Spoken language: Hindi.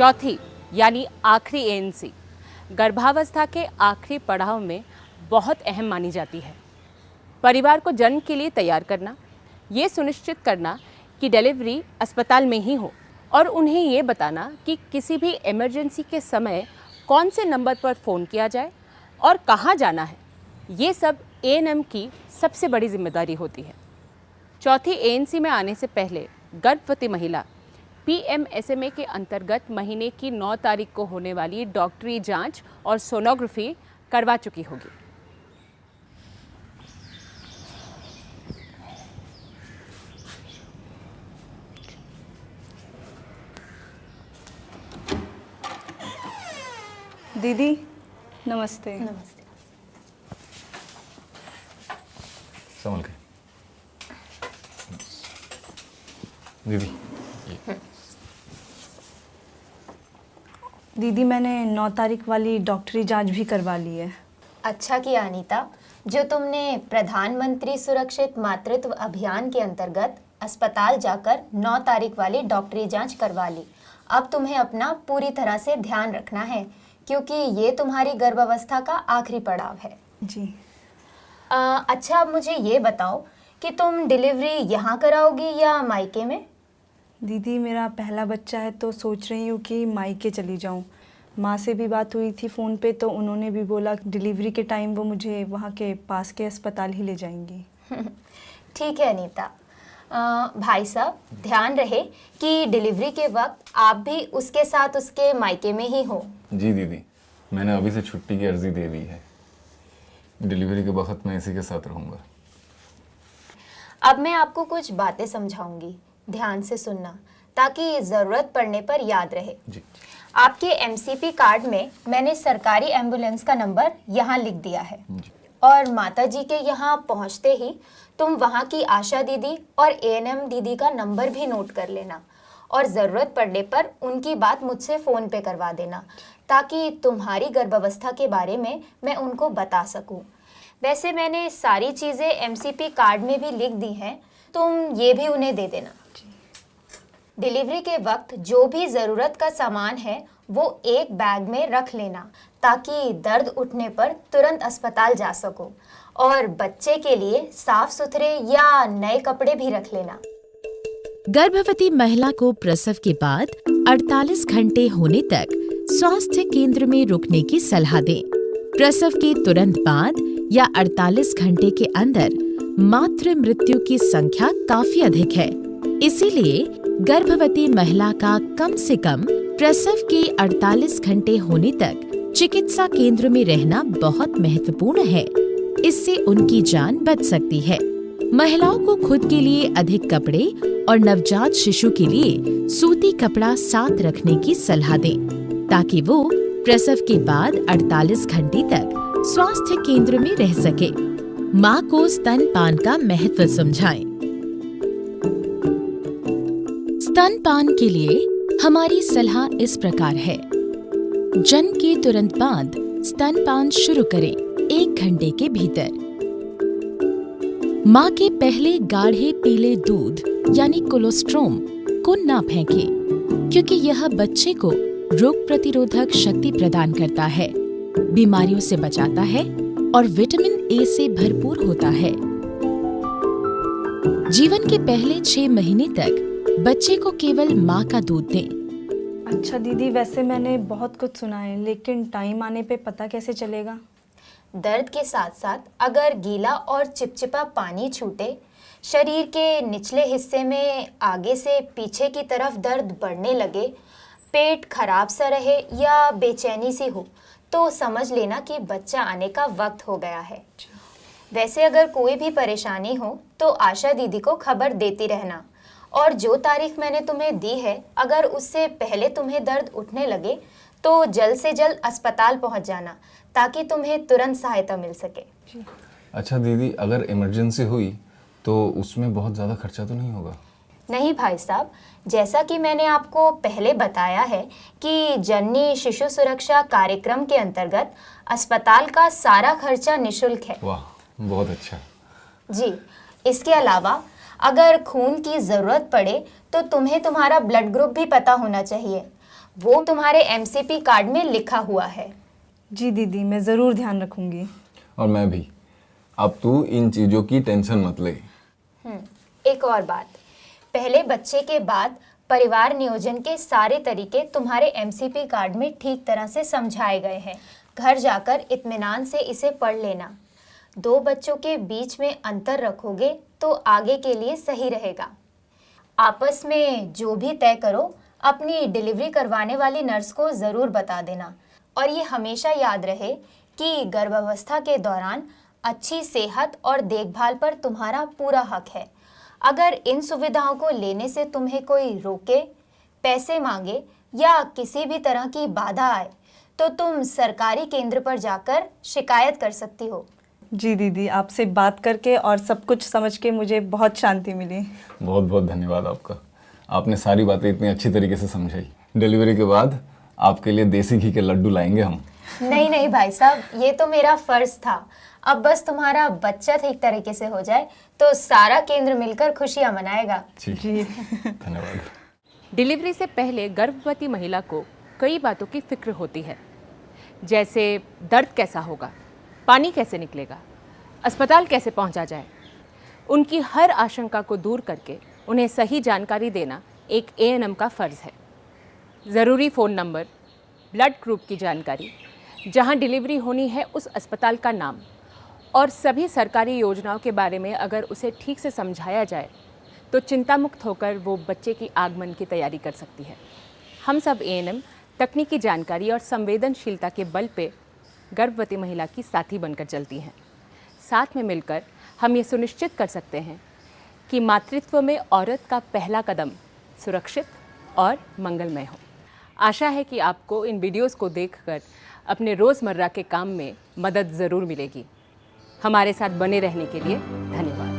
चौथी यानी आखिरी एएनसी गर्भावस्था के आखिरी पड़ाव में बहुत अहम मानी जाती है। परिवार को जन्म के लिए तैयार करना, ये सुनिश्चित करना कि डिलीवरी अस्पताल में ही हो और उन्हें ये बताना कि किसी भी इमरजेंसी के समय कौन से नंबर पर फ़ोन किया जाए और कहाँ जाना है, ये सब एएनएम की सबसे बड़ी जिम्मेदारी होती है। चौथी एएनसी में आने से पहले गर्भवती महिला पीएमएसएमए के अंतर्गत महीने की 9 तारीख को होने वाली डॉक्टरी जांच और सोनोग्राफी करवा चुकी होगी। दीदी नमस्ते। नमस्ते। संभल के दीदी। दीदी मैंने 9 तारीख वाली डॉक्टरी जांच भी करवा ली है। अच्छा किया अनीता, जो तुमने प्रधानमंत्री सुरक्षित मातृत्व अभियान के अंतर्गत अस्पताल जाकर 9 तारीख वाली डॉक्टरी जांच करवा ली। अब तुम्हें अपना पूरी तरह से ध्यान रखना है क्योंकि ये तुम्हारी गर्भावस्था का आखिरी पड़ाव है। जी। अच्छा, अब मुझे ये बताओ कि तुम डिलीवरी यहाँ कराओगी या मायके में? दीदी मेरा पहला बच्चा है तो सोच रही हूँ कि मायके चली जाऊँ। माँ से भी बात हुई थी फ़ोन पे तो उन्होंने भी बोला डिलीवरी के टाइम वो मुझे वहाँ के पास के अस्पताल ही ले जाएंगी। ठीक है अनीता। भाई साहब, ध्यान रहे कि डिलीवरी के वक्त आप भी उसके साथ उसके मायके में ही हो। जी दीदी, मैंने अभी से छुट्टी की अर्जी दे दी है। डिलीवरी के वक्त मैं इसी के साथ रहूँगा। अब मैं आपको कुछ बातें समझाऊंगी, ध्यान से सुनना ताकि ज़रूरत पड़ने पर याद रहे। जी। आपके एमसीपी कार्ड में मैंने सरकारी एम्बुलेंस का नंबर यहाँ लिख दिया है जी। और माता जी के यहाँ पहुँचते ही तुम वहाँ की आशा दीदी और एएनएम दीदी का नंबर भी नोट कर लेना और ज़रूरत पड़ने पर उनकी बात मुझसे फ़ोन पे करवा देना ताकि तुम्हारी गर्भावस्था के बारे में मैं उनको बता सकूं। वैसे मैंने सारी चीज़ें एमसीपी कार्ड में भी लिख दी हैं, तुम ये भी उन्हें दे देना। डिलीवरी के वक्त जो भी ज़रूरत का सामान है वो एक बैग में रख लेना ताकि दर्द उठने पर तुरंत अस्पताल जा सको और बच्चे के लिए साफ सुथरे या नए कपड़े भी रख लेना। गर्भवती महिला को प्रसव के बाद 48 घंटे होने तक स्वास्थ्य केंद्र में रुकने की सलाह दें। प्रसव के तुरंत बाद या 48 घंटे के अंदर मातृ मृत्यु की संख्या काफी अधिक है, इसीलिए गर्भवती महिला का कम से कम प्रसव के 48 घंटे होने तक चिकित्सा केंद्र में रहना बहुत महत्वपूर्ण है। इससे उनकी जान बच सकती है। महिलाओं को खुद के लिए अधिक कपड़े और नवजात शिशु के लिए सूती कपड़ा साथ रखने की सलाह दें ताकि वो प्रसव के बाद 48 घंटे तक स्वास्थ्य केंद्र में रह सके। माँ को स्तनपान का महत्व समझाएं। स्तनपान के लिए हमारी सलाह इस प्रकार है। जन्म के तुरंत बाद स्तनपान शुरू करें 1 घंटे के भीतर। माँ के पहले गाढ़े पीले दूध यानी कोलोस्ट्रोम को ना फेंकें क्योंकि यह बच्चे को रोग प्रतिरोधक शक्ति प्रदान करता है, बीमारियों से बचाता है और विटामिन ए से भरपूर होता है। जीवन के पहले 6 महीने तक बच्चे को केवल माँ का दूध दें। अच्छा दीदी, वैसे मैंने बहुत कुछ सुना है लेकिन टाइम आने पे पता कैसे चलेगा? दर्द के साथ साथ अगर गीला और चिपचिपा पानी छूटे, शरीर के निचले हिस्से में आगे से पीछे की तरफ दर्द बढ़ने लगे, पेट खराब सा रहे या बेचैनी सी हो तो समझ लेना कि बच्चा आने का वक्त हो गया है। वैसे अगर कोई भी परेशानी हो तो आशा दीदी को खबर देती रहना और जो तारीख मैंने तुम्हें दी है, अगर उससे पहले तुम्हें दर्द उठने लगे तो जल्द से जल्द अस्पताल पहुंच जाना ताकि तुम्हें तुरंत सहायता मिल सके। अच्छा दीदी, अगर इमरजेंसी हुई तो उसमें बहुत ज़्यादा खर्चा तो नहीं होगा? नहीं भाई साहब, जैसा कि मैंने आपको पहले बताया है कि जननी शिशु सुरक्षा कार्यक्रम के अंतर्गत अस्पताल का सारा खर्चा निशुल्क है। वाह, बहुत अच्छा। जी, इसके अलावा अगर खून की ज़रूरत पड़े तो तुम्हें तुम्हारा ब्लड ग्रुप भी पता होना चाहिए। वो तुम्हारे एमसीपी कार्ड में लिखा हुआ है। जी दीदी, मैं ज़रूर ध्यान रखूँगी। और मैं भी। अब तू इन चीज़ों की टेंशन मत ले। एक और बात, पहले बच्चे के बाद परिवार नियोजन के सारे तरीके तुम्हारे एमसीपी कार्ड में ठीक तरह से समझाए गए हैं। घर जाकर इत्मीनान से इसे पढ़ लेना। 2 बच्चों के बीच में अंतर रखोगे तो आगे के लिए सही रहेगा। आपस में जो भी तय करो अपनी डिलीवरी करवाने वाली नर्स को ज़रूर बता देना। और ये हमेशा याद रहे कि गर्भावस्था के दौरान अच्छी सेहत और देखभाल पर तुम्हारा पूरा हक है। अगर इन सुविधाओं को लेने से तुम्हें कोई रोके, पैसे मांगे या किसी भी तरह की बाधा आए तो तुम सरकारी केंद्र पर जाकर शिकायत कर सकती हो। जी दीदी, आपसे बात करके और सब कुछ समझ के मुझे बहुत शांति मिली। बहुत बहुत धन्यवाद आपका। आपने सारी बातें इतनी अच्छी तरीके से समझाई। डिलीवरी के बाद आपके लिए देसी घी के लड्डू लाएंगे हम। नहीं भाई साहब, ये तो मेरा फर्ज था। अब बस तुम्हारा बच्चा ठीक तरीके से हो जाए तो सारा केंद्र मिलकर खुशियां मनाएगा। जी धन्यवाद। डिलीवरी से पहले गर्भवती महिला को कई बातों की फिक्र होती है, जैसे दर्द कैसा होगा, पानी कैसे निकलेगा, अस्पताल कैसे पहुंचा जाए। उनकी हर आशंका को दूर करके उन्हें सही जानकारी देना एक एएनएम का फ़र्ज़ है। ज़रूरी फ़ोन नंबर, ब्लड ग्रुप की जानकारी, जहां डिलीवरी होनी है उस अस्पताल का नाम और सभी सरकारी योजनाओं के बारे में अगर उसे ठीक से समझाया जाए तो चिंता मुक्त होकर वो बच्चे की आगमन की तैयारी कर सकती है। हम सब एएनएम तकनीकी जानकारी और संवेदनशीलता के बल पे गर्भवती महिला की साथी बनकर चलती हैं। साथ में मिलकर हम ये सुनिश्चित कर सकते हैं कि मातृत्व में औरत का पहला कदम सुरक्षित और मंगलमय हो। आशा है कि आपको इन वीडियोस को देखकर अपने रोज़मर्रा के काम में मदद ज़रूर मिलेगी। हमारे साथ बने रहने के लिए धन्यवाद।